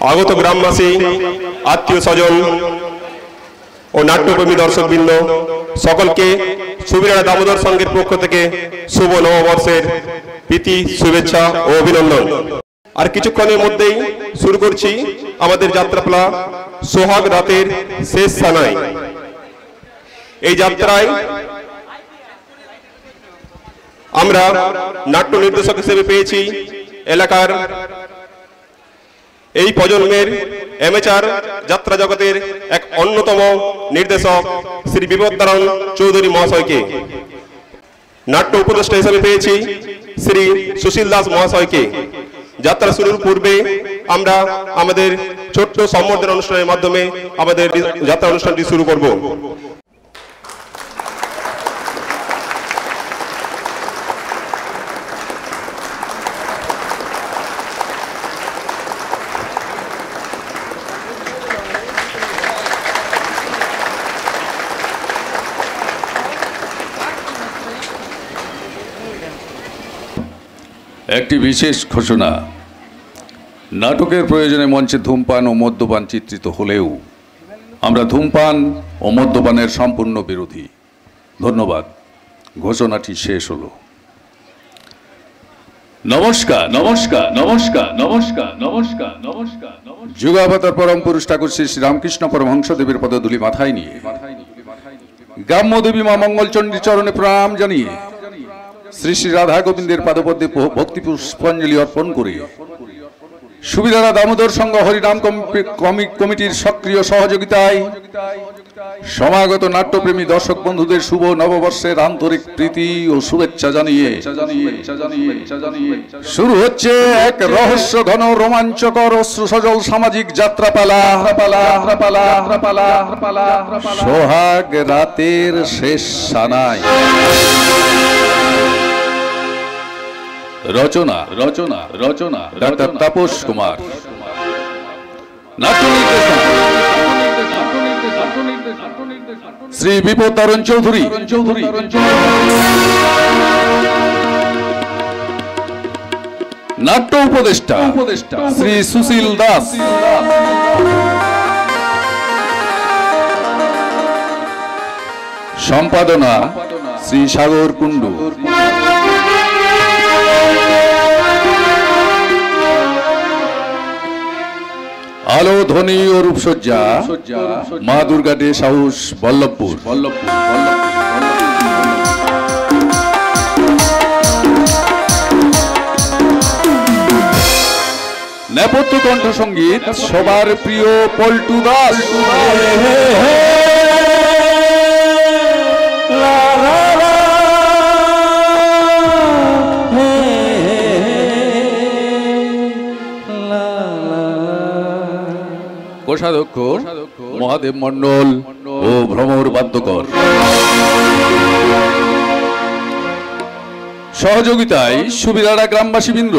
আগত গ্রামবাসী, আত্মীয় স্বজন ও নাট্যপ্রেমী দর্শকবৃন্দ সকলকে সুবিরাড়া দামোদর সংঘের পক্ষ থেকে শুভ নববর্ষের প্রীতি, শুভেচ্ছা ও অভিনন্দন। আর কিছুক্ষণের মধ্যেই শুরু করছি আমাদের যাত্রাপালা সোহাগ রাতের শেষ সানাই। এই যাত্রায় আমরা নাট্য নির্দেশক হিসেবে পেয়েছি এলাকার এই প্রজন্মের অ্যামেচার যাত্রা জগতের এক অন্যতম নির্দেশক শ্রী বিপদারণ চৌধুরী মহাশয়কে। নাট্য উপদেষ্টা হিসেবে পেয়েছি শ্রী সুশীল দাস মহাশয়কে। যাত্রা শুরুর পূর্বে আমরা আমাদের ছোট্ট সম্বর্ধনা অনুষ্ঠানের মাধ্যমে আমাদের যাত্রা অনুষ্ঠানটি শুরু করব। একটি বিশেষ ঘোষণা। নাটকের প্রয়োজনে মঞ্চে ধূমপান ও মদ্যপান চিত্রিত হলেও আমরা ধূমপান ও মদ্যপানের সম্পূর্ণ বিরোধী। ধন্যবাদ। ঘোষণাটি শেষ হলো। নমস্কার নমস্কার নমস্কার নমস্কার নমস্কার নমস্কার। যুগাবতার পরম পুরুষ ঠাকুর শ্রী রামকৃষ্ণ পরমহংসদেবের পদধূলি মাথায় নিয়ে গ্রাম্য দেবী মা মঙ্গলচণ্ডী চরণে প্রণাম জানিয়ে শ্রী শ্রী রাধা গোবিন্দের পাদপদ্মে ভক্তি পুষ্পাঞ্জলি অর্পণ করে সুবিরাড়া দামোদর সংঘ হরিনাম কমিটির সক্রিয় সহযোগিতায় সমাগত নাট্যপ্রেমী দর্শক বন্ধুদের শুভ নববর্ষের আন্তরিক প্রীতি ও শুভেচ্ছা জানিয়ে শুরু হচ্ছে এক রহস্য ঘন রোমাঞ্চকর অশ্রুসজল সামাজিক যাত্রাপালা সোহাগ রাতের শেষ সানাই। রচনা রচনা রচনা ডাক্তার তাপস কুমার। শ্রী বিপদারণ চৌধুরী। নাট্য উপদেষ্টা শ্রী সুশীল দাস। সম্পাদনা শ্রী সাগর কুণ্ডু। আলো ধ্বনি ও রূপসজ্জা মা দুর্গা ডেস হাউস বল্লভপুর। নেপথ্য কণ্ঠ সঙ্গীত সবার প্রিয় পল্টু দাস। কোষাধ্যক্ষ মহাদেব মন্ডল ও ভ্রমর বাদ্যকর। সহযোগিতায় সুবিরাড়া গ্রামবাসী বৃন্দ,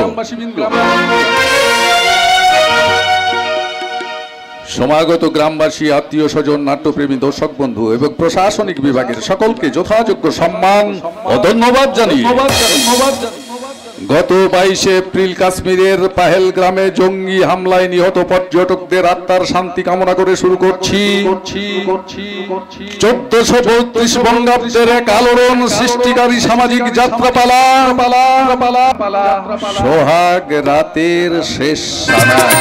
সমাগত গ্রামবাসী, আত্মীয় স্বজন, নাট্যপ্রেমী দর্শক বন্ধু এবং প্রশাসনিক বিভাগের সকলকে যথাযোগ্য সম্মান ও ধন্যবাদ জানিয়ে গত 22 এপ্রিল কাশ্মীরের পাহেলগ্রামে জঙ্গি হামলায় নিহত পর্যটকদের আত্মার শান্তি কামনা করে শুরু করছি 1432 বঙ্গাব্দের এক আলোড়ন সৃষ্টিকারী সামাজিক যাত্রাপালা সোহাগ রাতের শেষ সানাই।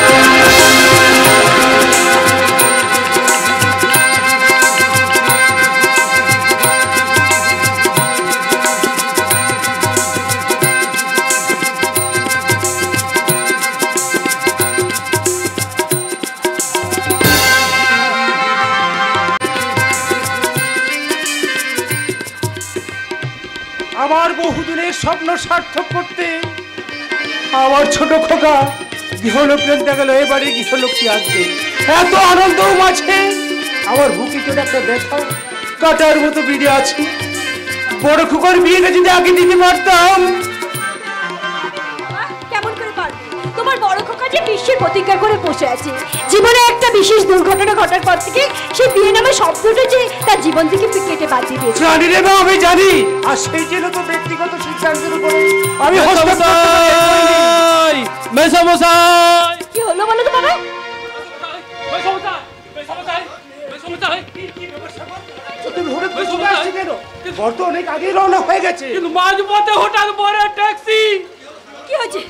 আমার বহুদিনের স্বপ্ন সার্থক করতে আমার ছোট খোকা গৃহলোক রেখে গেল, এবারে গৃহলোকটি আসবে। এত আনন্দ মাঝে আমার বুকে চোট একটা ব্যথা কাটার মতো বিড়ে আছে। বড় খোকার বিয়েটা যদি আগে দিতে পারতাম। কেমন করে পারবে? তোমার বড় খোকা যে বিশ্বের প্রতিজ্ঞা করে বসে আছে, জীবনে একটা বিশেষ দুর্ঘটনা ঘটার পর থেকে সে বিয়ে নামে শব্দটা যে তার জীবন থেকে কেটে বাঁচিয়ে দিয়েছে। জানি রে মা, আমি জানি। আর সেই জন্য তো ব্যক্তিগত সিদ্ধান্তের উপরে আমি কি হলো বলো তো বাবা? কাজে রওনা হয়ে গেছে, কিন্তু মাঝপথে হঠাৎ বড় ট্যাক্সি। কি হয়েছে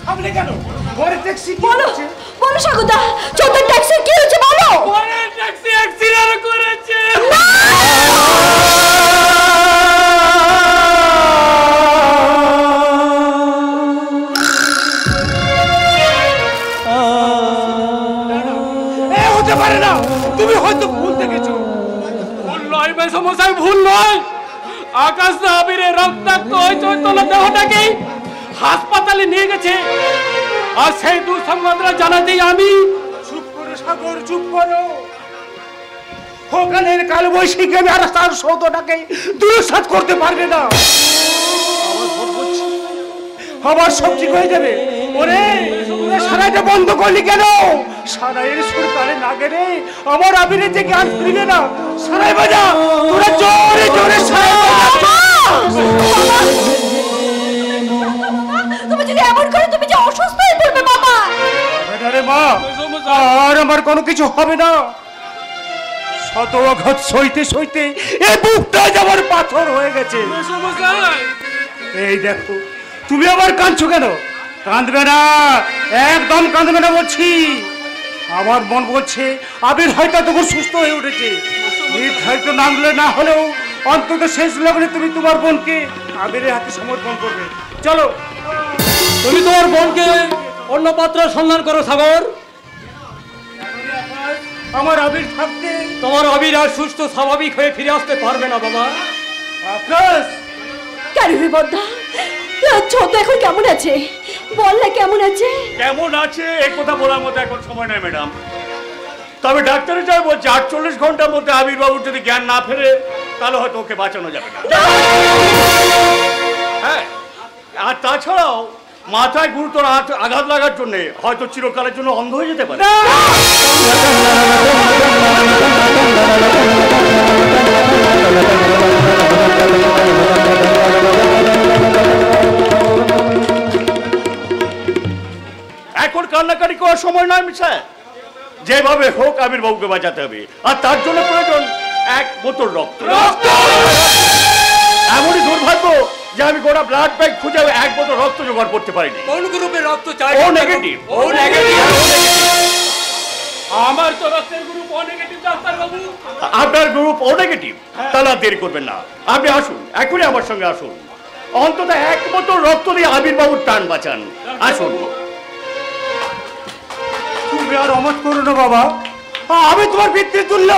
সামনে কেন বড় ট্যাক্সি? বলো বলো স্বাগতা, চোদ্দ ট্যাক্সি কি হয়েছে বলো। বড় ট্যাক্সি অ্যাক্সিডেন্ট করেছে। হতে পারে না, তুমি হয়তো ভুল দেখেছো। ভুল নয় মেসমশাই, ভুল নয়। আকাশ আবিরে রক্তাক্ত ওই চৈতন্য দেহটাকে হাসপাতালে নিয়ে গেছে, আর সেই দুঃসংবাদটা জানাতেই আমি। চুপ করো সাগর, চুপ করো। ওখানের কাল বৈশাখী আর তার সৌদটাকে দুরসাত করতে পারবে না। আবার সব ঠিক হয়ে যাবে। ওরে সারাইটা বন্ধ করলি কেন? সারাইয়ের সুর কানে না গেলে আমার আবিরে যে গান ফিরবে না। সারাই বাজা, তোরা জোরে জোরে সারাই বাজা। তুমি যদি এমন করে, তুমি যে অসুস্থ হয়ে পড়বে বাবা। আরে মা, আর আমার কোনো কিছু হবে না। শত আঘাত সইতে সইতে এই বুকটা আমার পাথর হয়ে গেছে। মেসমশাই, এই দেখো, তুমি আবার কাঁদছো কেন? কাঁদবে না, একদম কাঁদবে না বলছি। আমার মন বলছে আবির হয়তো তখন সুস্থ হয়ে উঠেছে। নির্ধারিত নামলে না হলেও অন্তত শেষ লগ্নে তুমি তোমার বোনকে আবিরের হাতে সমর্পণ করবে। চলো। তুমি তোমার বোনকে অন্য পাত্রের সন্ধান করো সাগর। আমার আবির থাকতে তোমার আবির আর সুস্থ স্বাভাবিক হয়ে ফিরে আসতে পারবে না বাবা। আকাশ, কেন রে বদ্দা, ছোট এখন কেমন আছে বল না, কেমন আছে? কেমন আছে এই কথা বলার মতো এখন সময় নয় ম্যাডাম। তবে ডাক্তারে যা বলছে 48 ঘন্টার মধ্যে আবির বাবুর যদি জ্ঞান না ফেরে তাহলে হয়তো ওকে বাঁচানো যাবে না। হ্যাঁ, আর তাছাড়াও মাথায় গুরুতর আঘাত লাগার জন্য হয়তো চিরকালের জন্য অন্ধ হয়ে যেতে পারে। এখন কান্নাকাটি করার সময় নয় স্যার। যেভাবে হোক আবির বাবুকে বাঁচাতে হবে, আর তার জন্য প্রয়োজন এক বোতল রক্ত। এমনই দুর্ভাগ্য যে আমি গোটা ব্লাড ব্যাংক খুঁজে এক বোতল রক্ত জোগাড় করতে পারিনি। কোন গ্রুপের রক্ত চাই? ও নেগেটিভ। ও নেগেটিভ। আমার তো রক্তের গ্রুপ ও নেগেটিভ ডাক্তার বাবু। আপনার গ্রুপ ও নেগেটিভ, তাহলে আর দেরি করবেন না, আপনি আসুন, এখনই আমার সঙ্গে আসুন। অন্তত এক বোতল রক্ত দিয়ে আবির বাবুর প্রাণ বাঁচান। আসুন। তুমি আর অমত করো না বাবা। আমি তোমার পিতৃ তুল্য,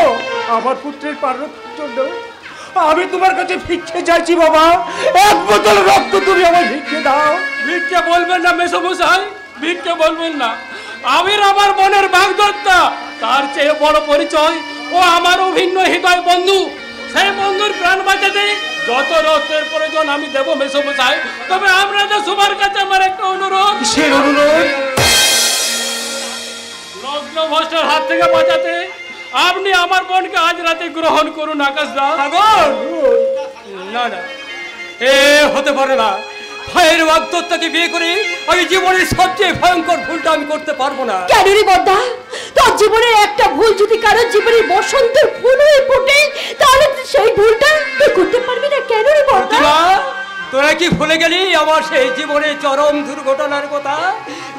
আমার পুত্রের প্রাণ রক্ষার জন্য আমি তোমার কাছে ভিক্ষে চাইছি বাবা। এক বোতল রক্ত তুমি আমার ভিক্ষে দাও। ভিক্ষে বলবেন না মেসমশাই, ভিক্ষে বলবেন না। আমির আমার মনের বাগদত্তা, তার চেয়ে বড় পরিচয় ও আমার অভিন্ন হৃদয় বন্ধু। সেই বন্ধুর প্রাণ বাঁচাতে যত রক্তের প্রয়োজন আমি দেবো মেসমশাই। তবে আপনাদের সবার কাছে আমার একটা অনুরোধ। কিসের অনুরোধ? লগ্ন ভ্রষ্টের হাত থেকে বাঁচাতে আপনি আমার বোনকে আজ রাতে গ্রহণ করুন। আকাশ দা, সাগর, না না, এ হতে পারে না। ভাইয়ের বাগদত্তাকে বিয়ে করে আমি জীবনের সবচেয়ে ভয়ঙ্কর ভুলটা আমি করতে পারবো না। কেন রে বদ্দা, তোর জীবনের একটা ভুল যদি কারোর জীবনের বসন্তের ফুল হয়ে ফোটে, তাহলে সেই ভুলটা তুই করতে পারবি না। কেন রে বদ্দা? তোরা কি ভুলে গেলি আমার সেই জীবনের চরম দুর্ঘটনার কথা,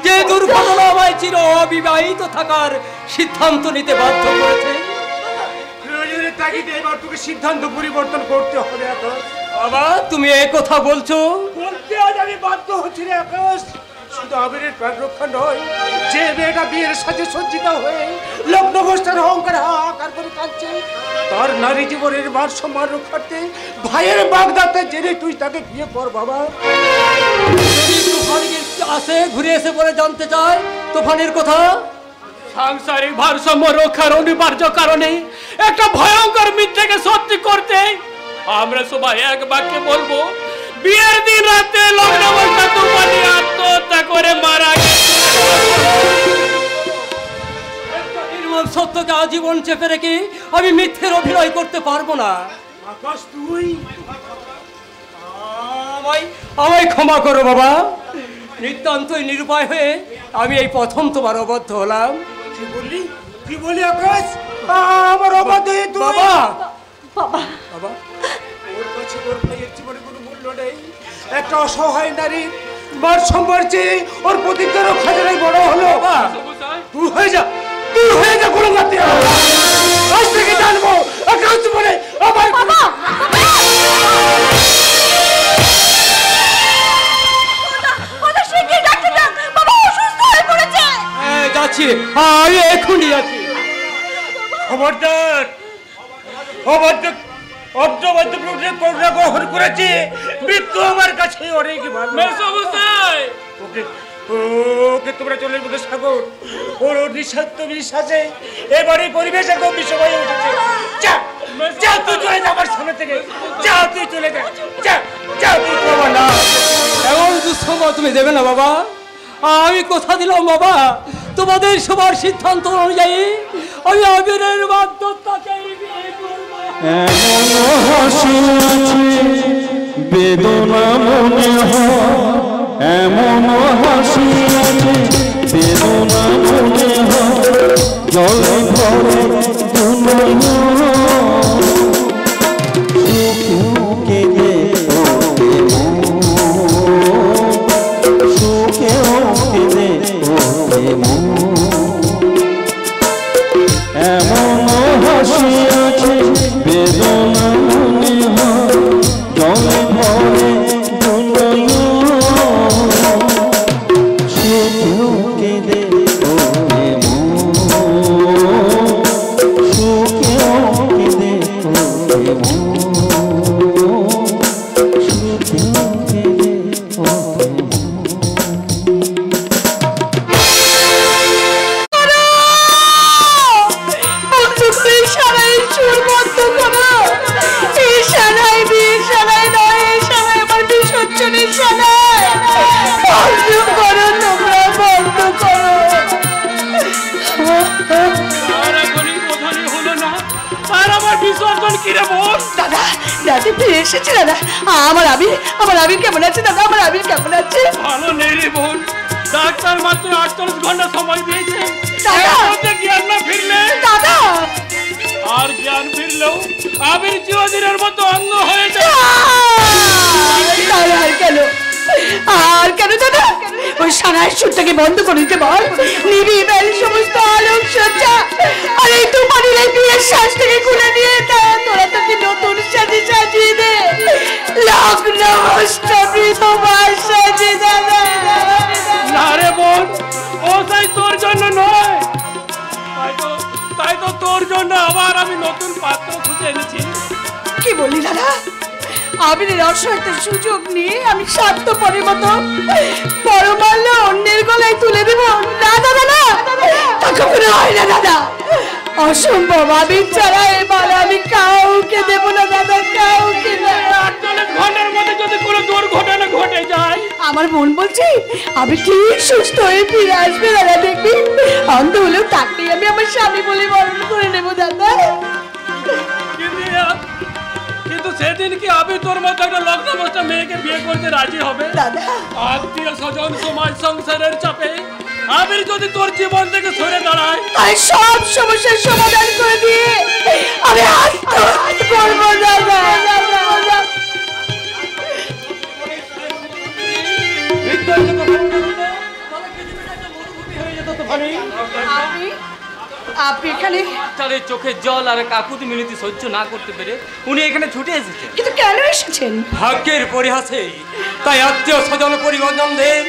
যে দুর্ঘটনা আমায় চির অবিবাহিত থাকার সিদ্ধান্ত নিতে বাধ্য করেছে? প্রয়োজনের তাগিদে এবার তোকে সিদ্ধান্ত পরিবর্তন করতে হবে আকাশ। বাবা, তুমি এই কথা বলছো? বলতে আজ আমি বাধ্য হচ্ছি রে আকাশ। শুধু আবিরের প্রাণ রক্ষা নয়, যে মেয়েটা বিয়ের সাথে সজ্জিত হয়ে লগ্নভ্রষ্টের অহংকার হাহাকার করে কাঁদছে, তার নারী জীবনের মান সম্মান রক্ষার্থে ভাইয়ের বাগদাতে জেনে তুই তাকে বিয়ে কর বাবা। যদি তুফান আসে, ঘুরে এসে পরে জানতে চায় তুফানের কথা, সাংসারিক ভারসাম্য রক্ষার অনিবার্য কারণে একটা ভয়ঙ্কর মিথ্যাকে সত্যি করতে আমরা সবাই এক বাক্যে বলবো, বিয়ের দিন রাতে লগ্নবস্থা তুফানি আত্মহত্যা করে মারা গেছে। নির্মম সত্যকে আজীবন চেপে রেখে আমি মিথ্যের অভিনয় করতে পারবো না। আকাশ, তুই আমায় ক্ষমা করো বাবা। নিতান্তই নিরুপায় হয়ে আমি এই প্রথম তোমার অবদ্ধ হলাম। কি বললি আকাশ? আমার অবাধে বাবা, বাবা বাবা, ওর কাছে ওর ভাইয়ের জীবনে কোনো মূল্য নেই। একটা অসহায় নারী মার সম্মান চেয়ে ওর প্রতিজ্ঞা রক্ষা করাই বড় হলো। বাবা, দূর হয়ে যা, দূর হয়ে যা, কোনো গাতে আজ থেকে জানবো আকাশ জীবনে আমার বাবা যাচ্ছি, আমি এখনই যাচ্ছি। খবরদার, অর্ধবাদ্য করুণা গ্রহণ করেছে, মৃত্যু আমার কাছে অনেক ভালো। ওকে তোমরা চলে মধ্যে সাগর, ওর নিঃস্বার্থ বিশ্বাসে এবারে পরিবেশ একদম বিষয় হয়ে উঠেছে। যা যা, তুই চলে যা আমার সামনে থেকে, যা তুই চলে যা, যা যা তুই। বাবা না, এমন দুঃসংবাদ তুমি দেবে না বাবা। আমি কথা দিলাম বাবা, তোমাদের সবার সিদ্ধান্ত অনুযায়ী আমি আবিরের বাধ্যতাকে বিয়ে করব। এমন হাসি আছে বেদনা মনে হয়, এমন হাসি আছে বেদনা মনে হয়, জলে ভরে সুখে দে সুখে দে এমন হাসি আছে বেদনা মনে হয়, জলে ভরে সুখে দে সুখে দে দাদা, দাদি ফিরে এসেছে দাদা। আমার আবির কেমন আছে দাদা? আমার আবির কেমন আছে? ভালো নেই রে বোন, ডাক্তার মাত্র 48 ঘন্টা সময় দিয়েছে। দাদা, জ্ঞান না ফিরলে দাদা, আর জ্ঞান ফিরলেও আবির চিরদিনের মতো অন্ধ হয়ে যায়। আর কেন দাদা? ওই সারাই সুরটাকে বন্ধ করে দিতে বল। নিবি বেল সমস্ত আলোক সজ্জা আর এই তুফানের এই বিয়ের শ্বাস থেকে খুলে নিয়ে তোরা তোকে নতুন সাজে সাজিয়ে দে। লগ্ন অষ্টমী তোমার সাজে দাদা। না রে বোন, ও তাই তোর জন্য নয়, তাই তো তোর জন্য আবার আমি নতুন পাত্র খুঁজে এনেছি। কি বলি দাদা? আবিরের অসহায়তার সুযোগ নিয়ে আমি স্বার্থপরের মতো পরমাল্য অন্যের গলায় তুলে দেব? না দাদা, না, তা কখনো হয় না দাদা। অসম্ভব। আবির ছাড়া এবার আমি কাউকে দেব না দাদা, কাউকে না। 48 ঘন্টার মধ্যে যদি কোনো দুর্ঘটনা ঘটে যায়, আমার মন বলছি আবির ঠিক সুস্থ হয়ে ফিরে আসবে দাদা, দেখবি। অন্ধ হলেও তাকেই আমি আমার স্বামী বলে বরণ করে নেবো দাদা। কিন্তু সেদিন কি আবির তোর মতো একটা লগ্নভ্রষ্ট মেয়েকে বিয়ে করতে রাজি হবে? দাদা, আত্মীয় স্বজন সমাজ সংসারের চাপে আবির যদি তোর জীবন থেকে সরে দাঁড়ায়, তাই সব সমস্যার সমাধান করে দিয়ে আমি আত্মহত্যা করবো দাদা। আপনি এখানে? ডাক্তারের চোখে জল আর কাকুতি মিনতি সহ্য না করতে পেরে উনি এখানে ছুটে এসেছেন। কিন্তু কেন এসেছেন? ভাগ্যের পরিহাসে তাই আত্মীয় স্বজন পরিবর্তনদের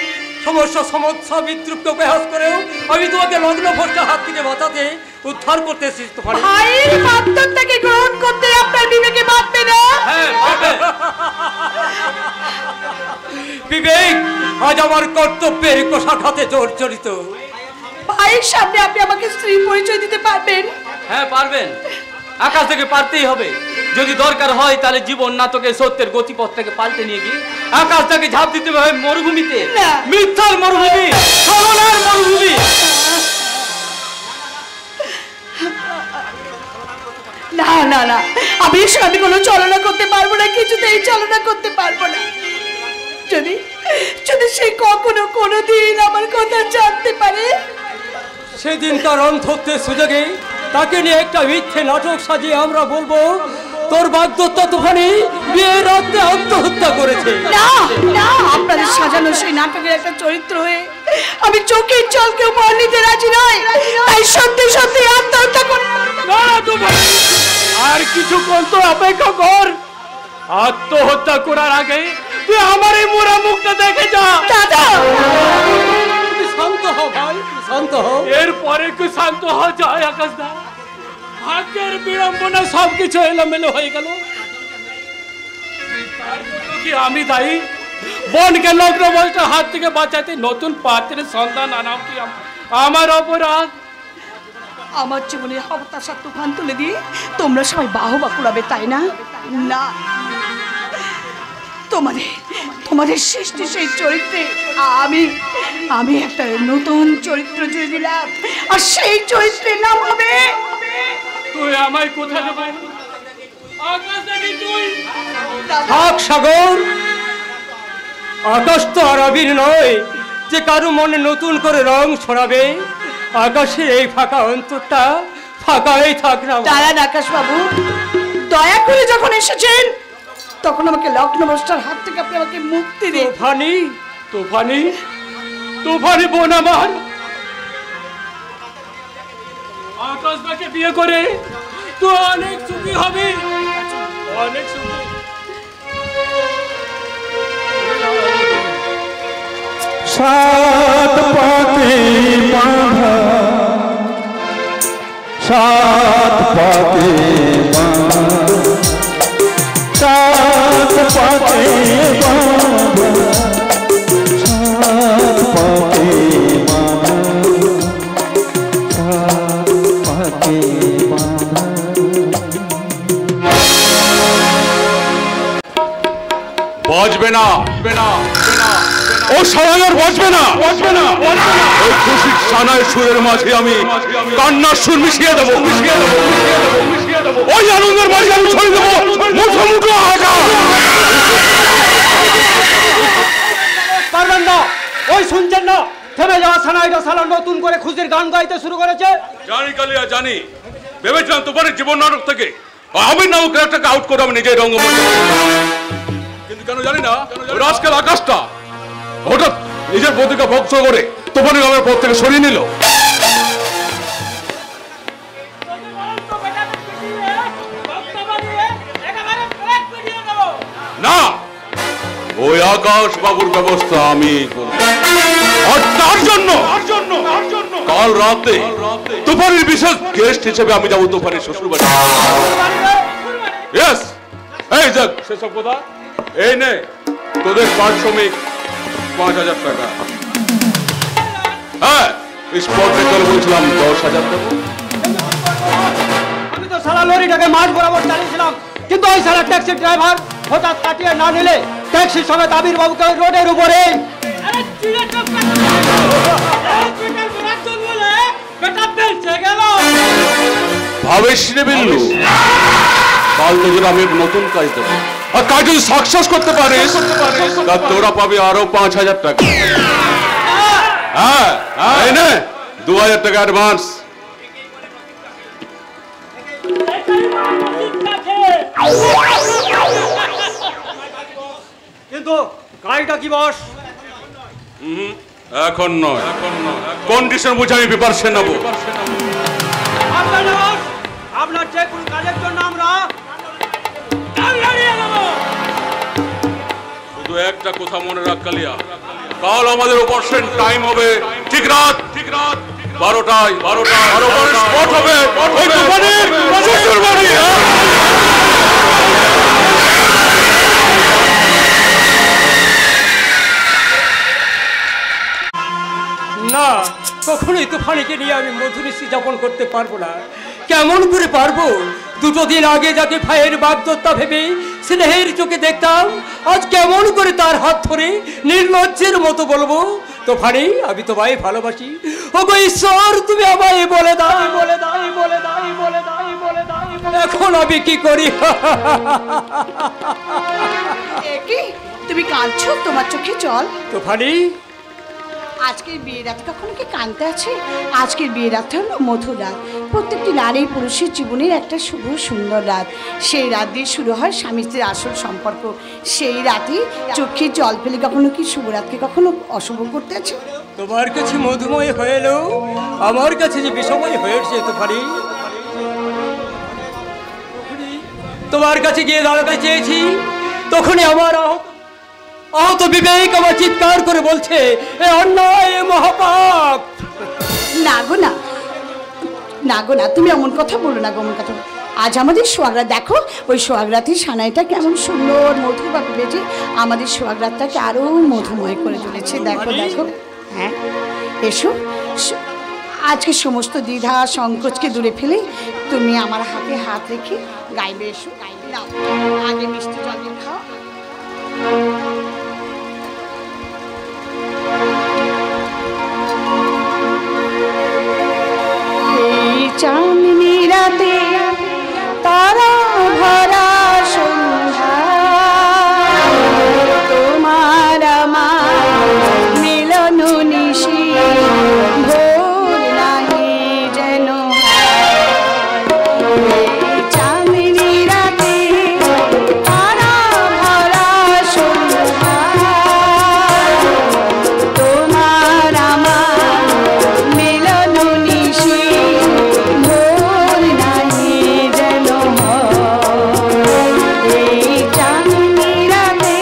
সমস্যা সমস্যা বিদ্রুপকে উপহাস করেও আমি তোমাকে লগ্নভ্রষ্ট হাত থেকে বাঁচাতে উদ্ধার করতে এসেছি। ভাইয়ের বাধ্যতাকে গ্রহণ করতে আপনার বিবেকে বাঁধবে না? হ্যাঁ, বিবেক আজ আমার কর্তব্যের কোষাঘাতে জর্জরিত। ভাইয়ের সামনে আপনি আমাকে স্ত্রী পরিচয় দিতে পারবেন? হ্যাঁ পারবেন, আকাশ থেকে পারতেই হবে। যদি দরকার হয় তাহলে জীবন নাটকের সত্যের গতিপথটাকে পাল্টে নিয়ে গিয়ে আকাশ থেকে ঝাঁপ দিতে হবে মরুভূমিতে। মিথ্যার মরুভূমি, ছলনার মরুভূমি। না না না, আমি আমি কোনো চলনা করতে পারবো না, কিছুতেই চলনা করতে পারবো না। যদি যদি সে কখনো কোনোদিন আমার কথা জানতে পারে, সেদিনকার অন্ধত্বের সুযোগে তাকে নিয়ে একটা মিথ্যে নাটক সাজিয়ে আমরা বলবো তোর বাগদত্তা তুফানি বিয়ের রাতে আত্মহত্যা করেছে। না না, আপনাদের সাজানো সেই নাটকের একটা চরিত্র হয়ে আমি চোখের জলকে উপহার নিতে রাজি নই। তাই সত্যি সত্যি আত্মহত্যা করে। না তুফানি, আর কিছুক্ষণ তো অপেক্ষা কর। আত্মহত্যা করার আগে তুই আমার এই মোরা মুখটা দেখে যা। দাদা শান্ত হও ভাই, শান্ত হও। এরপরে কি শান্ত হওয়া যায় আকাশ দা? ভাগ্যের বিড়ম্বনা সবকিছু এলোমেলো হয়ে গেল। কি আমি দায়ী? বোনকে লগ্ন বয়সের হাত থেকে বাঁচাতে নতুন পাত্রের সন্ধান আনাও কি আমার অপরাধ? আমার জীবনে হতাশা তুফান তুলে দিয়ে তোমরা সবাই বাহবা কুড়াবে, তাই না? না, তোমাদের সৃষ্টি সেই চরিত্রে আমি একটা নতুন চরিত্র জুড়ে দিলাম, আর সেই চরিত্রের নাম হবে। তুই আমায় কোথায় দেবো? আকাশ দেখি তুই থাক সাগর। আকাশ তো আর আবির নয় যে কারো মনে নতুন করে রং ছড়াবে। আকাশের এই ফাঁকা অন্তরটা ফাঁকাই থাক না। দাঁড়ান আকাশ বাবু, দয়া করে যখন এসেছেন তখন আমাকে লগ্ন বস্তার হাত থেকে আপনি আমাকে মুক্তি দিন। তুফানি, তুফানি, তুফানি বোন আমার, আকাশদাকে বিয়ে করে তুই অনেক সুখী হবি, অনেক সুখী। সাত পাকে বাঁধা, সাত পাকে বাঁধা, সাত পাকে বাঁধা, সাত পাকে বাঁধা, সাত পাকে বাঁধা। বাজবে না, ও সারাগার বাজবে না, ওই খুশির সানায় সুরের মাঝে আমি কান্নার সুর মিশিয়ে দেবো, ওই আনন্দের মাঝে আমি ছড়িয়ে দেবো মুঠো মুঠো হাহাকার। পারবেন না, ওই শুনছেন না? থেমে যাওয়া সানাইটা সালা নতুন করে খুশির গান গাইতে শুরু করেছে। জানি কালিয়া জানি, ভেবেছিলাম তোমার জীবন নাটক থেকে আমি নামক ক্যারেক্টারকে আউট করে আমি নিজেই রঙ্গমঞ্চে, কিন্তু কেন জানি না আজকাল আকাশটা হঠাৎ নিজের বন্ধুকে ভক্ত করে তোমার আমার পথ থেকে সরিয়ে নিল। না, ওই আকাশ বাবুর ব্যবস্থা আমি করব, আর তার জন্য কাল রাতে তুফানের বিশেষ গেস্ট হিসেবে আমি যাবো তুফানের শ্বশুর বাড়ি। ইয়েস, এই যাক সেসব কথা, এই নে তোদের পারিশ্রমিক 5,000 টাকা। হ্যাঁ, স্পট রেকর্ড বলছিলাম 10,000 দেবো। আমি তো সারা লরিটাকে মাঠ বরাবর চালিয়েছিলাম, কিন্তু ওই সারা ট্যাক্সি ড্রাইভার হঠাৎ কাটিয়ে না নিলে ট্যাক্সির সমেত আবির বাবুকে রোডের উপরে ভাবেশ রে বিল্লু, কাল তোদের আমি নতুন কাজ দেবো, আর কাজ যদি সাকসেস করতে পারিস তা তোরা পাবি আরো 5,000 টাকা। হ্যাঁ, এই নে 2,000 টাকা অ্যাডভান্স। কিন্তু গাড়িটা কি বস? এখন নয়, কন্ডিশন বুঝে আমি প্রিপারেশন নেবো। আপনার যে কোনো কাজের জন্য আমরা শুধু একটা কথা মনে রাখ কালিয়া, কাল আমাদের অপারেশন টাইম হবে ঠিক রাত 12টায়, 12টায় স্পট হবে ওই তুফানের শ্বশুর বাড়ি। না, কখনোই তুফানিকে নিয়ে আমি মধুনিশি যাপন করতে পারবো না। কেমন করে পারবো? দুটো দিন আগে যাকে ভাইয়ের বাগদত্তা ভেবে স্নেহের চোখে দেখতাম, আজ কেমন করে তার হাত ধরে নির্লজ্জের মতো বলবো তুফানি আমি তোমায় ভালোবাসি। ও গো ঈশ্বর, তুমি আমায় বলে দাও, বলে দাও, বলে দাও, বলে দাও, বলে দাও, এখন আমি কি করি? কি তুমি কাঁদছো? তোমার চোখে জল? তুফানি, আজকের বিয়ের রাত কখনো কি কানতে আছে? আজকের বিয়ের রাতটা হলো মধুর রাত। প্রত্যেকটি নারী পুরুষের জীবনের একটা শুভ সুন্দর রাত। সেই রাত দিয়ে শুরু হয় স্বামী স্ত্রীর আসল সম্পর্ক। সেই রাতে চোখে জল ফেলে কখনো কি শুভরাতকে কখনো অশুভ করতে আছে? তোমার কাছে মধুময় হয়ে এলো, আমার কাছে যে বিষময় হয়ে উঠছে তোফানি। তোমার কাছে গিয়ে দাঁড়াতে চেয়েছি, তখনই আমার আহত বিবেক আমার চিৎকার করে বলছে এ অন্যায়, এ মহাপাপ। না গো না, না গো না, তুমি এমন কথা বলো না গো, এমন কথা। আজ আমাদের সোহাগরাত, দেখো ওই সোহাগরাতের সানাইটা কেমন সুন্দর মধুরভাবে বেজে আমাদের সোহাগরাতটাকে আরো মধুময় করে তুলেছে। দেখো দেখো, হ্যাঁ এসো, আজকে সমস্ত দ্বিধা সংকোচকে দূরে ফেলে তুমি আমার হাতে হাত রেখে গাইবে। এসো, গাইবে নাও, আগে মিষ্টি জল দিয়ে খাও। চাঁদনি রাতে তারা ভরা সন্ধ্যা, তোমার আমার মিলন নিশি ভোর নাহি যেন। চাঁদনি রাতে তারা ভরা সন্ধ্যা, তোমার আমার মিলন নিশি ভোর নাহি যেন। এই চাঁদনি রাতে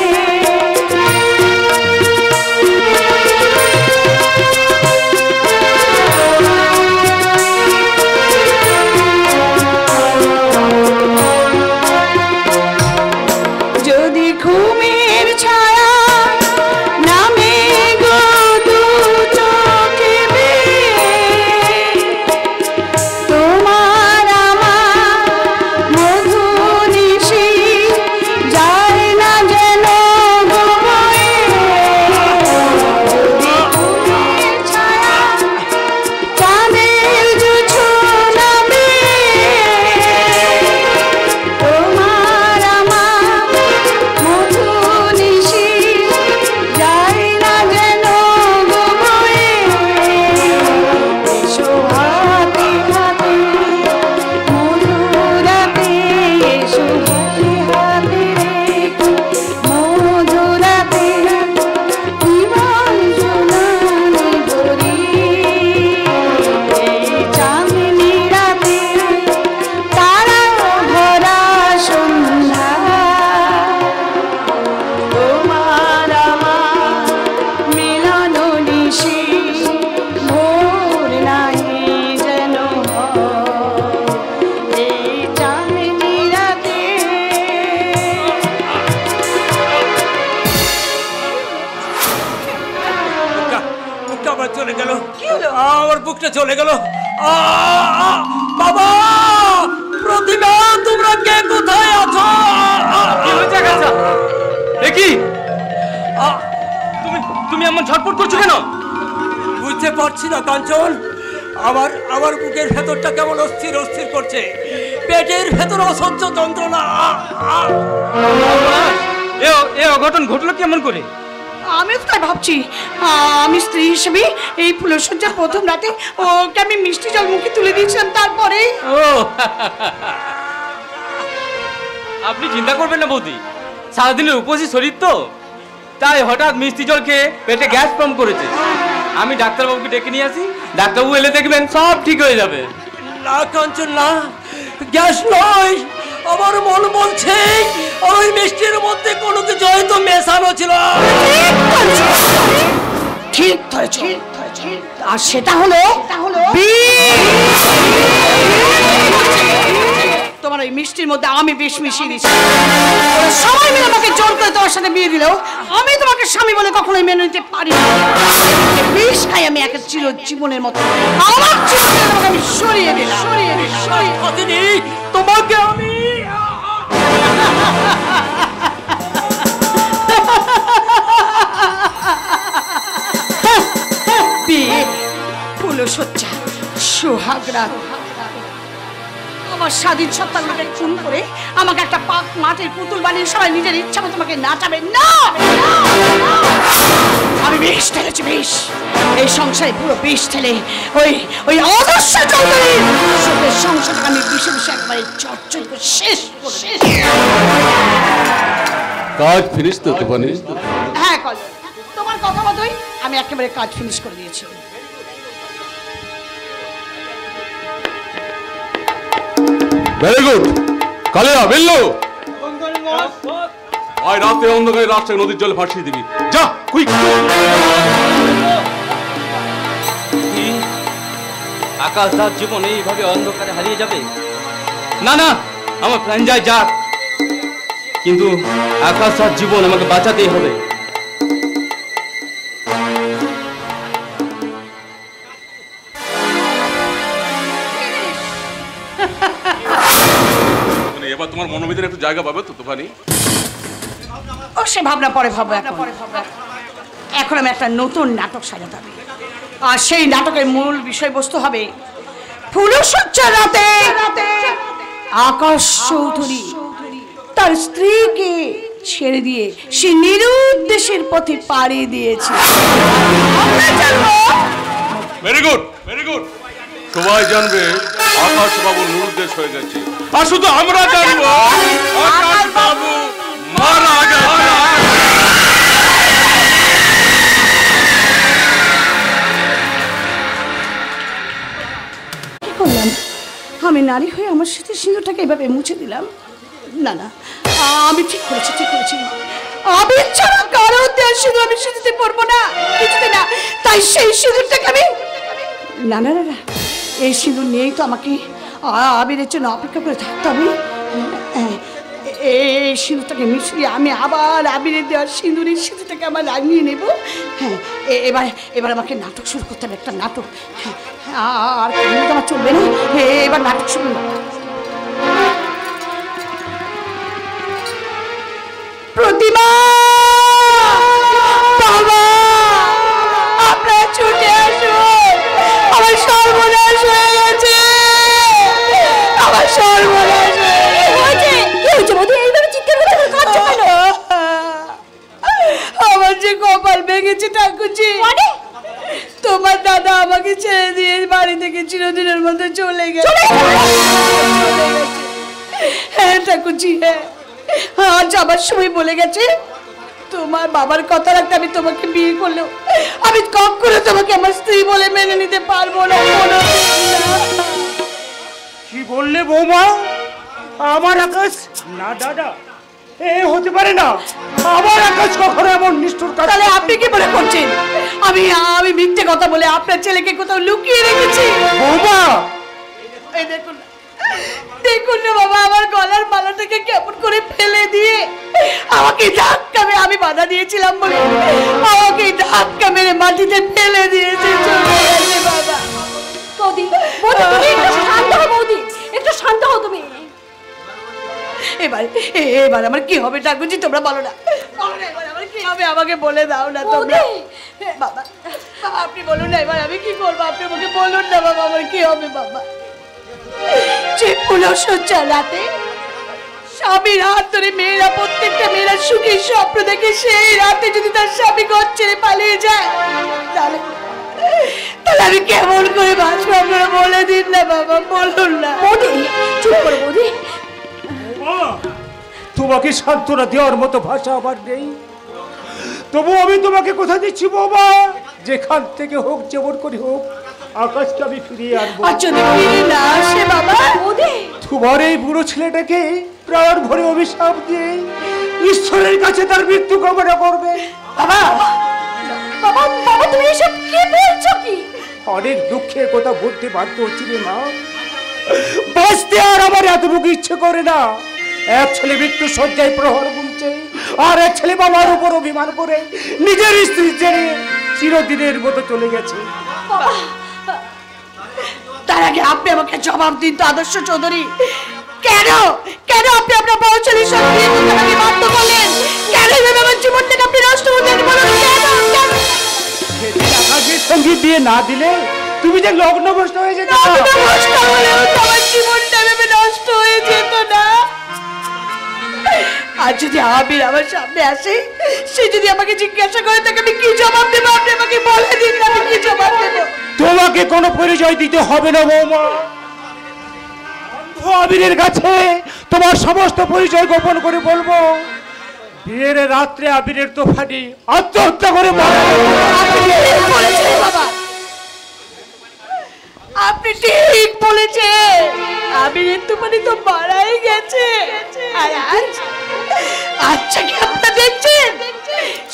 যদি ঘুমের ছায়া নামে গো দু চোখে বেয়ে, তোমার আমার মধুর নিশি যায় না যেন গো বয়ে। যদি ঘুমের ছায়া চাঁদের জোছনা বেয়ে, তোমার আমার মধুর নিশি যায় না যেন গো বয়ে। এসো হাতে হাতে মধুরাতে, এসো হাতে হাতে রেখে মধুরাতে জীবন সোনালি ধরি। এই চাঁদনি রাতে তারা ভরা সন্ধ্যা, তোমার আমার মিলন নিশি ভোর নাহি যেন। এই চাঁদনি রাতে বুকটা আমার চলে গেল, কি হলো? আমার বুকটা চলে গেল। বাবা, প্রতিভা, তোমরা কে কোথায় আছো? কি হয়েছে কাঁচা? দেখি তুমি তুমি এমন ঝটপট করছো কেন? বুঝতে পারছি না কাঞ্চন, আমার বুকের ভেতরটা কেমন অস্থির অস্থির করছে, পেটের ভেতর অসহ্য যন্ত্রণা। এ অঘটন ঘটলো কেমন করে? আমি তো তাই ভাবছি, আমি স্ত্রী হিসেবে এই ফুলসজ্জার প্রথম রাতে ওকে আমি মিষ্টি জল মুখে তুলে দিয়েছিলাম। তারপরে ও আপনি চিন্তা করবেন না বৌদি, সারাদিনের উপসী শরীর তো, তাই হঠাৎ মিষ্টি জল খেয়ে পেটে গ্যাস ফর্ম করেছে। আমি ডাক্তারবাবুকে ডেকে নিয়ে আসি, ডাক্তারবাবু এলে দেখবেন সব ঠিক হয়ে যাবে। না কাঞ্চন না, গ্যাস নয়, আমার মন বলছে ওই মিষ্টির মধ্যে কোনো কিছু হয়তো মেশানো ছিল। ঠিক ধরেছ, আর সেটা হলো তোমার ওই মিষ্টির মধ্যে আমি বিষ মিশিয়ে দিচ্ছি। সবাই মিলে আমাকে জোর করে তোমার সাথে বিয়ে দিলেও আমি তোমাকে স্বামী বলে কখনোই মেনে নিতে পারি না। বিষ খাই আমি একের চিরজীবনের মতো, আমার জীবনের তোমাকে আমি সরিয়ে দিলাম। তোমাকে আমি বিয়ে, ফুলসজ্জা, সোহাগরাত, আমার স্বাধীন সত্তাগুলোকে খুন করে আমাকে একটা পাক মাটির পুতুল বানিয়ে সবাই নিজের ইচ্ছা মতো তোমাকে নাচাবে না। আমি বিষ ঠেলেছি, বিষ। এই সংসারে পুরো বিষ ঠেলে ওই ওই আদর্শ চৌধুরীর সুখের সংসারটা আমি বিষে বিষে একবারে চর্চর করে শেষ করে। কাজ ফিনিশ তো তুফানি? হ্যাঁ কল, তোমার কথা মতোই আমি একেবারে কাজ ফিনিশ করে দিয়েছি। Very good. কালিয়া বিল্লু, আয় রাতে অন্ধকারে রাস্তায় নদীর জলে ভাসিয়ে দিবি। যা কুইক। আকাশ দার জীবন এইভাবে অন্ধকারে হারিয়ে যাবে? না না, আমার প্রাণ যায় যাক, কিন্তু আকাশ দার জীবন আমাকে বাঁচাতেই হবে। এবার তোমার মনোবিদের একটু জায়গা পাবে তো তুফানি? ও সে ভাবনা পরে ভাবো, এখন আমি একটা নতুন নাটক সাজাতে হবে। আর সেই নাটকের মূল বিষয়বস্তু হবে ফুলশয্যা রাতে আকাশ চৌধুরী তার স্ত্রীকে ছেড়ে দিয়ে সে নিরুদ্দেশের পথে পাড়ি দিয়েছে। Very good, very good. সবাই জানবে আকাশ বাবু নিরুদ্দেশ হয়ে গেছে, আর শুধু আমরা জানবো আকাশ বাবু মারা গেছে। কি করলাম আমি? নারী হয়ে আমার সাথে সিঁদুরটাকে এভাবে মুছে দিলাম? না না, আমি ঠিক করেছি, ঠিক করেছি। আমি ছাড়া কারো দেওয়া সিঁদুর আমি সিঁদুরতে পরবো না, কিছুতে না। তাই সেই সিঁদুরটাকে আমি না না না, এই সিঁদুর নিয়েই তো আমাকে আবিরের জন্য অপেক্ষা করে থাকতে হবে। এই সিঁদুরটাকে মিশিয়ে আমি আবার আবিরের দেওয়ার সিঁদুরের সিঁদুরটাকে আমার লাগিয়ে নেব। হ্যাঁ, এবার আমাকে নাটক শুরু করতে হবে, একটা নাটক। হ্যাঁ, আর তো আমার চলবে না, এবার নাটক শুরু। প্রতিমা, বাবা, আপনারা ছুটে আসুন, আমার সর্বনাশ হয়ে গেছে, আমার সর্বনাশ হয়েছে। কি হয়েছে বৌদি? এইভাবে চিৎকার করে কাঁদছো কেন? আমার যে কপাল ভেঙেছে ঠাকুরজি। তোমার দাদা আমাকে ছেড়ে দিয়ে বাড়ি থেকে চিরদিনের মতো চলে গেছে। হ্যাঁ ঠাকুরজি, হ্যাঁ, আজ যাবার সময় বলে গেছে তোমার বাবার কথা রাখতে আমি তোমাকে বিয়ে করলেও আমি কখনো তোমাকে আমার স্ত্রী বলে মেনে নিতে পারবো না। কি বললে বৌমা? আমার আকাশ? না দাদা, এ হতে পারে না। আমার আকাশ কখনো এমন নিষ্ঠুর কাজ। তাহলে আপনি কি মনে করছেন আমি আমি মিথ্যে কথা বলে আপনার ছেলেকে কোথাও লুকিয়ে রেখেছি? বৌমা, এই দেখুন, দেখুন না বাবা, আমার গলার মালাটাকে কেমন করে ফেলে দিয়ে আমাকে ধাক্কা মেরে, আমি বাধা দিয়েছিলাম বলে আমাকে ধাক্কা মেরে মাটিতে ফেলে দিয়েছে, চলে গেছে বাবা। বৌদি, বৌদি তুমি একটু শান্ত হও, বৌদি একটু শান্ত হও তুমি। এবার আমার কি হবে ঠাকুরজি, তোমরা বলো না, এবার আমার কি হবে আমাকে বলে দাও না তোমরা। বাবা, আপনি বলুন না, এবার আমি কি করবো? আপনি আমাকে বলুন না বাবা, আমার কি হবে বাবা? যে ফুলশয্যা রাতে স্বামীর হাত ধরে মেয়েরা, প্রত্যেকটা মেয়েরা সুখের স্বপ্ন দেখে, সেই রাতে যদি তার স্বামী ঘর ছেড়ে পালিয়ে যায়, তাহলে আমি কেমন করে বাঁচবো? আপনারা বলে দিন না বাবা, বলুন না। বৌদি চুপ করো বৌদি। তোমাকে সান্ত্বনা দেওয়ার মতো ভাষা আমার নেই, তবু আমি তোমাকে কথা দিচ্ছি বাবা, যেখান থেকে হোক, যেমন করে হোক, আকাশকে আমি ফিরিয়ে আনবো। আর যদি ফিরে না আসে বাবা, তোমার এই বুড়ো ছেলেটাকে প্রাণ ভরে অভিশাপ দিয়ে ঈশ্বরের কাছে তার মৃত্যু কামনা করবে। বাবা, বাবা বাবা তুমি এসব কি বলছো? কি অনেক দুঃখের কথা বলতে বাধ্য হচ্ছি রে মা। বাঁচতে আর আমার এতটুকু ইচ্ছে করে না। এক ছেলে মৃত্যু শয্যায় প্রহর গুনছে, আর এক ছেলে বাবার উপর অভিমান করে নিজের স্ত্রী ছেড়ে চিরদিনের মতো চলে গেছে। তার আগে আপনি আমাকে জবাব দিন তো আদর্শ চৌধুরী, কেন কেন আপনি আপনার বড় ছেলের সঙ্গে বিয়ে করতে আমাকে বাধ্য করলেন? কেন এভাবে আমার জীবনটাকে আপনি নষ্ট করলেন? বলুন কেন? আকাশের সঙ্গে বিয়ে না দিলে তুমি যে লগ্ন ভ্রষ্ট হয়ে যেতে। নষ্ট হলেও তো আমার জীবনটা এভাবে নষ্ট হয়ে যেত না। আর যদি আবির আমার সামনে আসে, সে যদি আমাকে জিজ্ঞাসা করে, তাকে আমি কি জবাব দেবো? আপনি আমাকে বলে দিন, আমি কি জবাব দেবো? তোমাকে কোনো পরিচয় দিতে হবে না বৌমা। আবিরের কাছে তোমার সমস্ত পরিচয় গোপন করে বলবো। বিয়ের রাত্রে আবিরের তোফানি আত্মহত্যা করে মারা ঠিক বলেছেন বাবা, আপনি ঠিক বলেছেন। আবিরের তোফানি তো মারাই গেছে। আর আচ্ছা, কি আপনারা দেখছেন?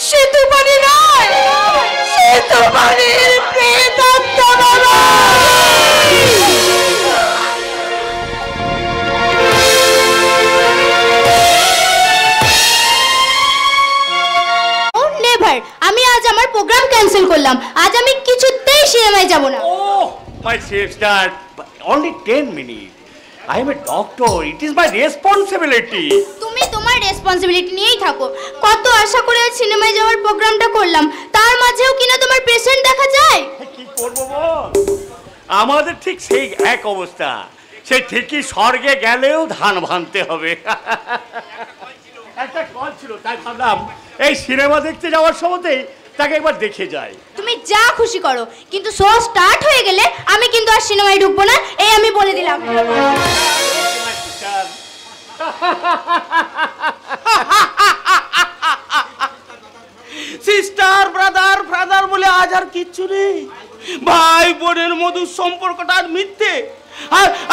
সে তোফানি নয়, সে তোফানির প্রেতাত্মা বাবা। আমি আজ আমার প্রোগ্রাম ক্যান্সেল করলাম। আজ আমি কিছুতেই সিনেমায় যাব না। Oh, my sister, only 10 minutes. I am a doctor. It is my responsibility. তুমি তোমার রেসপন্সিবিলিটি নিয়েই থাকো। কত আশা করে আজ সিনেমায় যাওয়ার প্রোগ্রামটা করলাম, তার মাঝেও কিনা তোমার পেশেন্ট দেখা যায়। কি করব বল? আমাদের ঠিক সেই এক অবস্থা। সে ঠিকই স্বর্গে গেলেও ধান ভানতে হবে। একটা কল ছিল, তাই ভাবলাম এই সিনেমা দেখতে যাওয়ার সময়তেই তাকে একবার দেখে যাই। তুমি যা খুশি করো, কিন্তু শো স্টার্ট হয়ে গেলে আমি কিন্তু আর সিনেমায় ঢুকবো না, এই আমি বলে দিলাম। সিস্টার, ব্রাদার, ব্রাদার বলে আজ আর কিচ্ছু নেই। ভাই বোনের মধুর সম্পর্কটা আর মিথ্যে।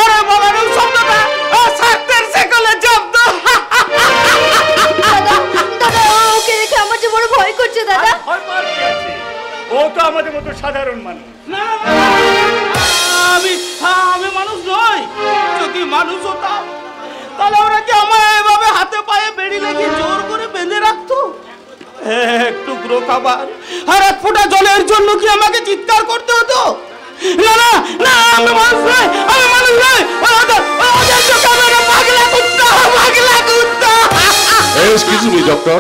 আরে বাবার শব্দটা সাতের সেকলে জব্দ। দাদা, দাদা, ওকে দেখে আমার যে বড় ভয় করছে দাদা। ভয় পাওয়ার কি আছে? ও তো আমাদের মতো সাধারণ মানুষ। না, আমি মানুষ নই। যদি মানুষ হতাম তাহলে ওরা কি আমায় এভাবে হাতে পায়ে বেড়ি লাগিয়ে জোর করে বেঁধে রাখতো? এক টুকরো খাবার আর এক ফোঁটা জলের জন্য কি আমাকে চিৎকার করতে হতো? না না না, আমি মানুষ নই, আমি মানুষ নই। পাগলা কুত্তা, পাগলা কুত্তা। এক্সকিউজ মি ডক্টর,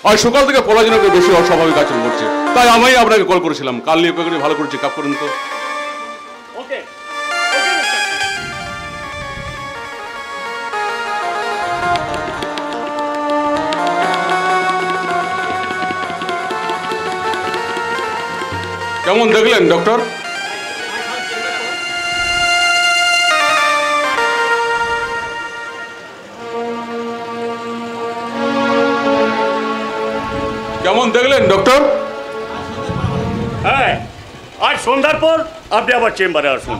আজ সকাল থেকে পলাজনকে বেশি অস্বাভাবিক আচরণ করছে, তাই আমি আপনাকে কল করেছিলাম। কাল নিয়ে করে ভালো করে চেক আপ করুন তো। ওকে, কেমন দেখলেন ডক্টর? কেমন দেখলেন ডক্টর? হ্যাঁ, আজ সন্ধ্যার পর আপনি আবার চেম্বারে আসুন।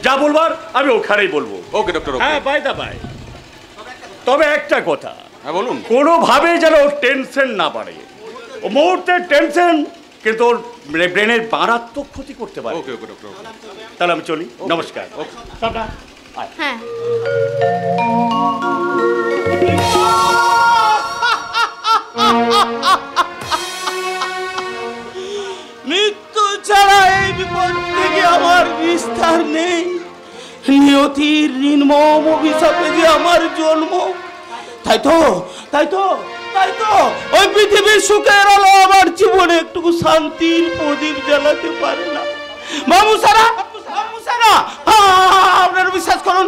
যা বলবার আমি ওখানেই বলবো। ওকে ডক্টর। হ্যাঁ, বাই দা বাই। তবে একটা কথা, হ্যাঁ বলুন। কোনোভাবে যেন ওর টেনশন না বাড়ে। ও মুহূর্তের টেনশন কিন্তু ওর ব্রেনের মারাত্মক ক্ষতি করতে পারে। ওকে ওকে ডক্টর। তাহলে আমি চলি, নমস্কার। টাটা। হ্যাঁ, মৃত্যু ছাড়া এই বিপদ থেকে আমার বিস্তার নেই। নিয়তির নির্মম অভিশাপে যে আমার জন্ম। তাই তো তাই তো তাই তো ওই পৃথিবীর সুখের আলো আমার জীবনে একটু শান্তির প্রদীপ জ্বালাতে পারে না। মামু সারা, আপনার বিশ্বাস করুন,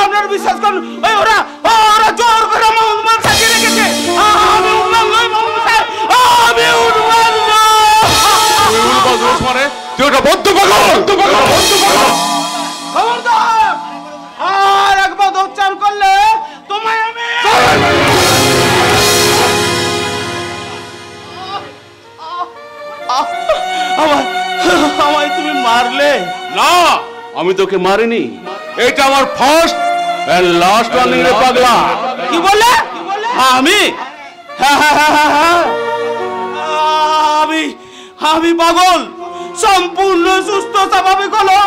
আপনার বিশ্বাস করুন, ওই ওরা জোর করে আমার উন্মাদ সাজিয়ে রেখেছে। আমি উন্মাদ নই মামু স্যার, আমি উন্মাদ মানে তুই ওটা বদ্ধ পাগল, বদ্ধ পাগল, বদ্ধ পাগল। খবরদার, আর একবার উচ্চারণ করলে তোমায় আমি আমায় তুমি মারলে না, আমি তোকে মারিনি। এটা আমার ফার্স্ট এন্ড লাস্ট ওয়ার্নিং রে পাগলা। কি বললে? আমি আমি পাগল, সম্পূর্ণ সুস্থ স্বাভাবিক হলো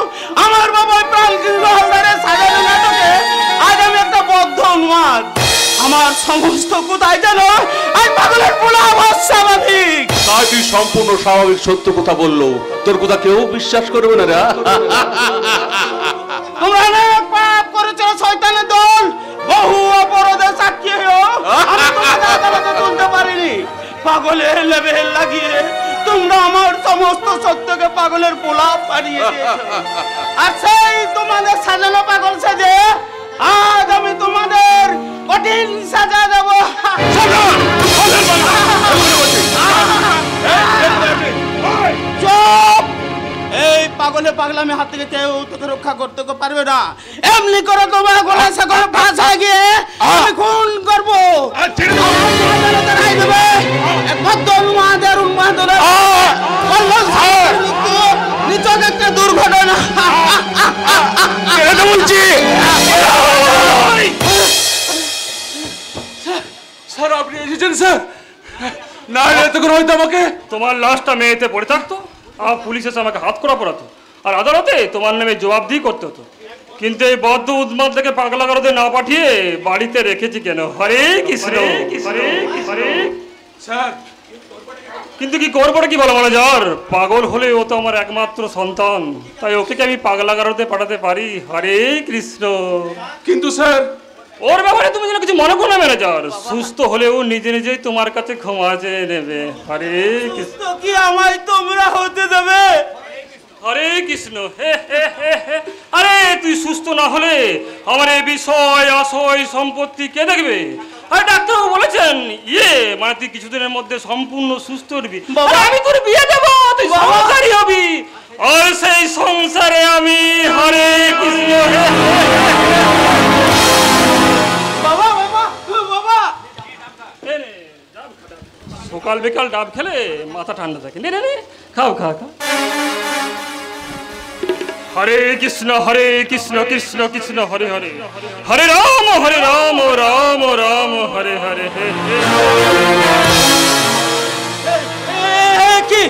আমার বাবা প্রাণকৃষ্ণ হালদারের সাজানো নাটকে আজ আমি একটা বদ্ধ উন্মাদ। আমার সমস্ত কোথায় যেন আজ পাগলের পোলা আমার স্বাভাবিক। তাই তুই সম্পূর্ণ স্বাভাবিক সত্য কথা বললো, তোর কথা কেউ বিশ্বাস করবে না রে। তোমরা অনেক পাপ করেছো শয়তানের দল, বহু অপরাধের সাক্ষী হয়েও আমি তোমাদের আদালতে তুলতে পারিনি। পাগলের লেবেল লাগিয়ে তোমরা আমার সমস্ত সত্যকে পাগলের পোলা বানিয়ে দিয়েছো। আর সেই তোমাদের সাজানো পাগল সেজে আজ আমি তোমাদের কঠিন সাজা দেব। চুপ! এই পাগলে পাগলামি হাত থেকে কেউ তোকে রক্ষা করতে পারবে না। এমনি করে তোমার গলা সাগর ভাষা গিয়ে আমি খুন করবো। একমাত্র উন্মাদের উন্মাদনা নিচক একটা দুর্ঘটনা। বলছি স্যার, আপনি এসেছেন স্যার? না এতক্ষণ হয়তো আমাকে তোমার লাশটা মেয়েতে পড়ে থাকতো, আর পুলিশ এসে আমাকে হাত করা পড়াতো, আর আদালতে তোমার নামে জবাবদিহি করতে হতো। কিন্তু এই বদ্ধ উন্মাদ থেকে পাগলা গারদে না পাঠিয়ে বাড়িতে রেখেছি কেন? হরে কৃষ্ণ, হরে হরে। স্যার, কিন্তু কি করবো কি বলো ম্যানেজার? পাগল হলে ও তো আমার একমাত্র সন্তান, তাই ওকে কি আমি পাগলা গারদে পাঠাতে পারি? হরে কৃষ্ণ। কিন্তু স্যার, ওর ব্যাপারে তুমি যেন কিছু মনে করো না ম্যানেজার। সুস্থ হলেও নিজে নিজেই তোমার কাছে ক্ষমা চেয়ে নেবে। হরে কৃষ্ণ। কি আমায় তোমরা হতে দেবে? হরে কৃষ্ণ। হে হে হে হে। আরে তুই সুস্থ না হলে আমার এই বিষয় আশয় সম্পত্তি কে দেখবে? আরে ডাক্তারবাবু বলেছেন মানে তুই কিছুদিনের মধ্যে সম্পূর্ণ সুস্থ হবি। আমি তোর বিয়ে দেবো, তুই সংসারী হবি, আর সেই সংসারে আমি। হরে কৃষ্ণ। হে বাবা বাবা বাবা, সকাল বিকাল ডাব খেলে মাথা ঠান্ডা থাকে। নে নে নে, খাও খাও খাও। হরে কৃষ্ণ কৃষ্ণ কৃষ্ণ হরে হরে, হরে রাম রাম রাম হরে হরে। হে হে। কি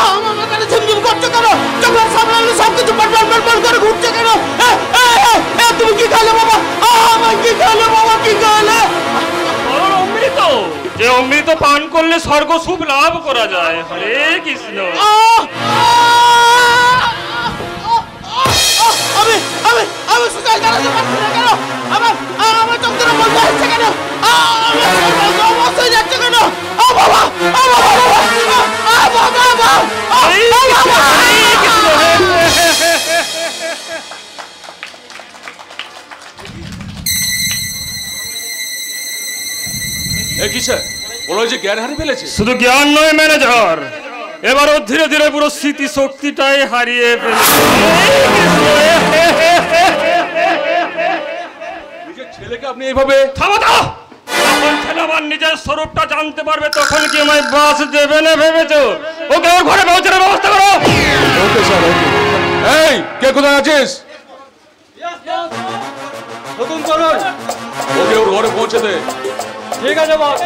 আমার মাথাটা ঝিমঝিম করছে কেন? চোখের সামনে সব কিছু বল করে ঘুরছে কেন? তুমি কি খালে বাবা? আমার কি খালে বাবা? কি খালে? অমৃত, যে অমৃত পান করলে স্বর্গ শুভ লাভ করা যায়। হরে কৃষ্ণ। আমি সুগার দাঁড়াতে পারছি না কেন? আমার চোখ ধরে বলতে হচ্ছে কেন? অবশ্যই যাচ্ছে কেন? বাবা জ্ঞান হারিয়ে ফেলেছে। শুধু জ্ঞান নয় ম্যানেজার, এবারও ধীরে ধীরে পুরো স্মৃতি শক্তিটাই হারিয়ে ফেলেছে। নিজের ছেলেকে আপনি এইভাবে থামো তো। যখন ছেলে আমার নিজের স্বরূপটা জানতে পারবে তখন কি আমায় বাস দেবে না ভেবেছো? ওকে ওর ঘরে পৌঁছানোর ব্যবস্থা করো। ওকে স্যার, ওকে। এই কে কোথায় আছিস? নতুন চলো, ওকে ওর ঘরে পৌঁছে দে। ঠিক আছে বস।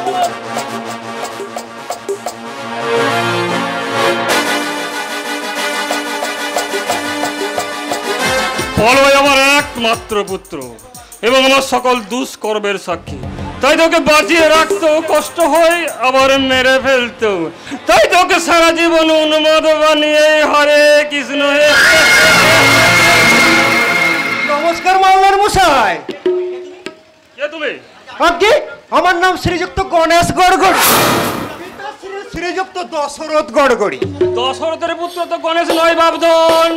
বলয় আমার একমাত্র পুত্র এবং আমার সকল দুষ্কর্মের সাক্ষী, তাই তোকে বাঁচিয়ে রাখতেও কষ্ট হয়, আবার মেরে ফেলতেও। তাই তোকে সারা জীবন উন্মাদ বানিয়ে। হরে কৃষ্ণ। নমস্কার মাওলার মশাই। কে তুমি? আগে আমার নাম শ্রীযুক্ত গণেশ গড়গড়ি, শ্রীযুক্ত দশরথ গড়গড়ি। দশরথের পুত্র তো গণেশ নয় বাবধন।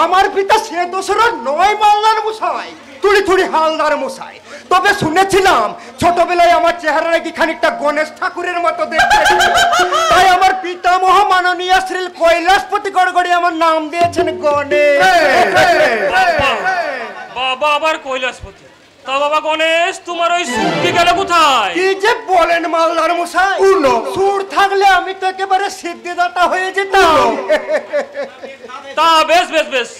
আমার পিতা সে দশরথ নয় মাওলার মশাই, তুড়ি তুড়ি হালদার মশাই। তবে শুনেছিলাম ছোটবেলায় আমার চেহারা নাকি খানিকটা গণেশ ঠাকুরের মতো দেখতে, তাই আমার পিতামহ মাননীয় শ্রী কৈলাসপতি গড়গড়ি আমার নাম দিয়েছেন গণেশ। বাবা আবার কৈলাসপতি? তা বাবা গণেশ, তোমার ওই সুরটি গেল কোথায়? কি যে বলেন মাওলার মশাই, সুর থাকলে আমি তো একেবারে সিদ্ধিদাতা হয়ে যেতাম। তা বেশ বেশ বেশ,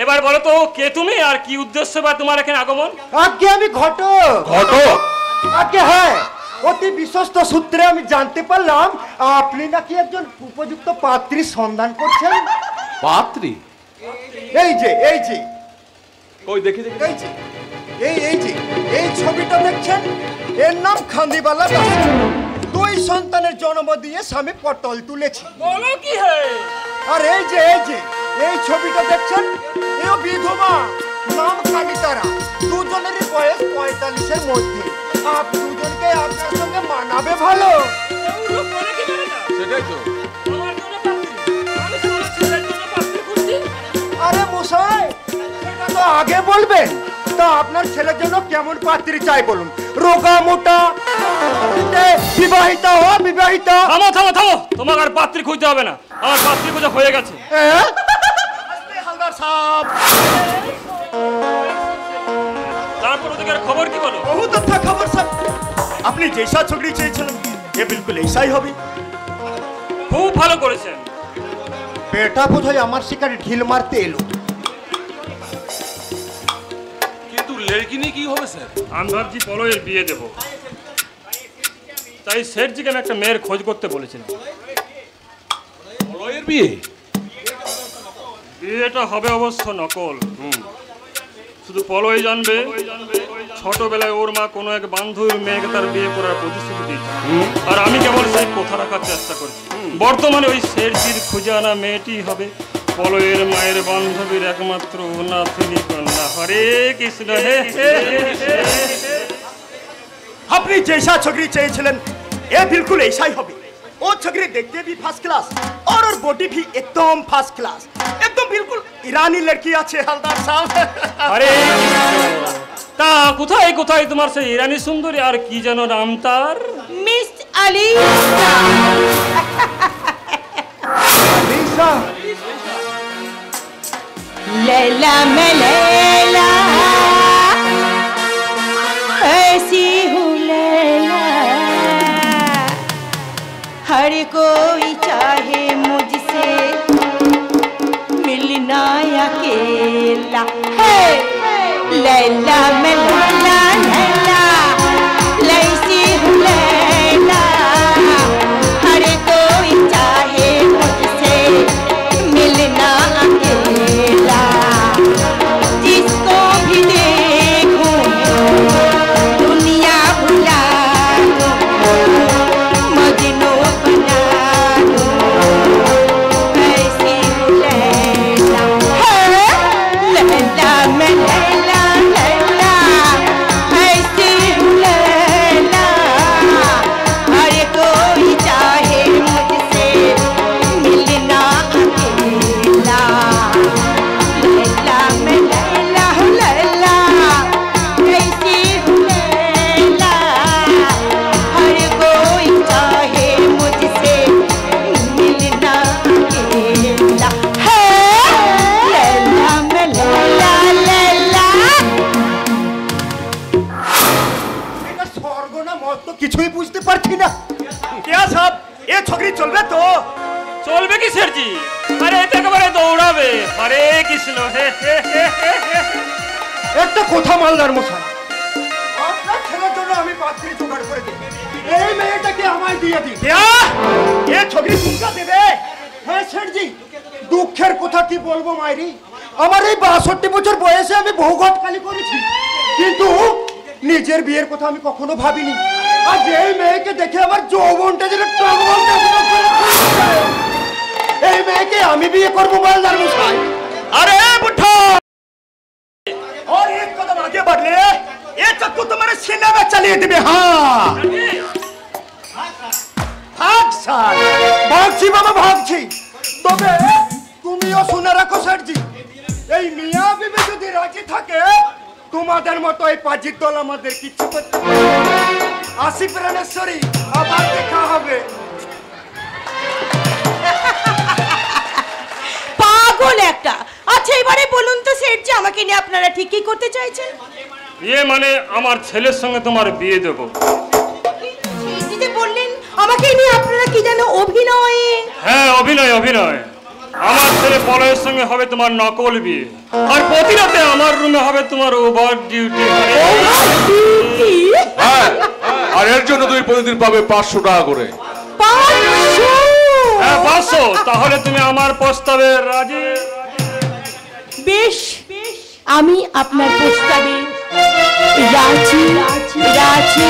এবার বলো তো কে তুমি আর কি উদ্দেশ্য বা তোমার এখানে আগমন? আগে আমি ঘটক। আগে হ্যাঁ, অতি বিশ্বস্ত সূত্রে আমি জানতে পারলাম আপনি নাকি একজন উপযুক্ত পাত্রীর সন্ধান করছেন। পাত্রী? এই যে কই দেখি দেখি। এই যে এই ছবিটা দেখছেন, এর নাম খান্দিবালা দাস। দুই সন্তানের জন্ম দিয়ে স্বামী পটল তুলেছি। বলো কি হে? আর এই যে এই ছবিটা দেখছেন, এও বিধবা, নাম কামিতারা। দুজনেরই বয়স 45-এর মধ্যে। দুজনকে আপনার সঙ্গে মানাবে ভালো। সেটাই তো। আরে মশাই, সেটা তো আগে বলবেন, তা আপনার ছেলের জন্য কেমন পাত্রী চাই বলুন? রোগা মোটা, বিবাহিতা, অবিবাহিতা? থামো থামো থামো, তোমার আর পাত্রী খুঁজতে হবে না, আমার পাত্রী খোঁজা হয়ে গেছে। হালদার সাহেব, তারপর ওদের খবর কি বলো? बहुत अच्छा खबर साहब, আপনি जैसा छोकरी চেয়েছিলেন ये बिल्कुल ऐसा ही হবে। খুব ভালো করেছেন। বেটা বোধহয় আমার শিকারে ঢিল মারতে এলো। কিন্তু লড়কি নিয়ে কি হবে স্যার? আমি ভাবছি পলয়ের বিয়ে দেব, তাই শেঠজিকে আমি একটা মেয়ের খোঁজ করতে বলেছিলাম। পলয়ের বিয়ে? বিয়েটা হবে অবশ্য নকল। শুধু পলয় জানবে ছোটবেলায় ওর মা কোনো এক বান্ধবীর মেয়েকে তার বিয়ে করার প্রতিশ্রুতি দিয়েছে, আর আমি কেবল সেই কথা রাখার চেষ্টা করছি। বর্তমানে ওই শেরজির খুঁজে আনা মেয়েটি হবে পলয়ের মায়ের বান্ধবীর একমাত্র নাতনি কন্যা। হরে কৃষ্ণ। হে আপনি जैसा छोकरी চেয়েছিলেন ये बिल्कुल ऐसा ही হবে। वो छोकरी देखते भी फर्स्ट क्लास और बॉडी भी एकदम फर्स्ट क्लास, एकदम बिल्कुल ईरानी लड़की আছে হালদার সাহেব। আরে তা কোথায় কোথায় তোমার সেই ইরানি সুন্দরী, আর কি যেন নাম তার? মিস আলিশা। আলিশা? लैला मैं लैला ऐसी हूँ लैला, हर कोई चाहे मुझसे मिलना अकेला है। लैला मैं लैला लैला ऐसी हूँ लैला, हर कोई चाहे मुझसे मिलना अकेला, जिसको भी देखूं दुनिया भुला दूं, मजनू बना दूं, ऐसी हूँ लैला। लैला मैं लैला लैला ऐसी हूँ लैला, हर कोई चाहे मुझसे मिलना अकेला। लैला मैं लैला हूँ लैला ऐसी हूँ लैला, हर कोई चाहे मुझसे मिलना अकेला है। लैला मैं लैला लैला। এটা স্বর্গ না মত তো কিছুই বুঝতে পারছি না। क्या साहब ये छोकरी চলবে তো? চলবে কি শেরজি? আরে এটা একেবারে দৌড়াবে। হরে কৃষ্ণ। হে হে হে হে হে। একটা কথা মালদার মশাই, আপনার ছেলের জন্য আমি পাত্রী জোগাড় করে দিই, এই মেয়েটাকে আমায় দিয়ে দিন। এ ছবি তুমকা দেবে? হ্যাঁ শেঠজি, দুঃখের কথা কি বলবো মাইরি, আমার এই ৬২ বছর বয়সে আমি বহু ঘটকালি করেছি, কিন্তু নিজের বিয়ের কথা আমি কখনো ভাবিনি। আজ এই মেয়েকে দেখে আমার যৌবনটা যেন টগবগ টগবগ করে ফুটছে। এই মেয়েকে আমি বিয়ে করবো মালদার মশাই। আরে বুদ্ধা, और एक कदम आगे बढ़ ले, ये चक्कू तुम्हारे सीने में चलिए दिबे। हाँ भाग साल भागছি বাবা ভাগছি। তবে তুমিও শুনে রাখো শেঠজি, এই মিয়া বিবি যদি রাজি থাকে তোমাদের মতো এই পাজির দল আমাদের কিচ্ছু করতে পারবে না। আসি প্রাণেশ্বরী, আবার দেখা হবে। পাগল একটা। আচ্ছা এবারে বলুন তো শেঠজি, আমাকে নিয়ে আপনারা ঠিক কি করতে চাইছেন? ইয়ে মানে আমার ছেলের সঙ্গে তোমার বিয়ে দেবো। শেঠজি যে বললেন আমাকে নিয়ে আপনারা কি যেন অভিনয়। হ্যাঁ অভিনয় অভিনয়। আমার ছেলে পলয়ের সঙ্গে হবে তোমার নকল বিয়ে, আর প্রতি রাতে আমার রুমে হবে তোমার ওভার ডিউটি। হ্যাঁ, আর এর জন্য তুমি প্রতিদিন পাবে 500 টাকা করে। 500? হ্যাঁ 500। তাহলে তুমি আমার প্রস্তাবে রাজি? বেশ, আমি আপনার প্রস্তাবে রাজি রাজি।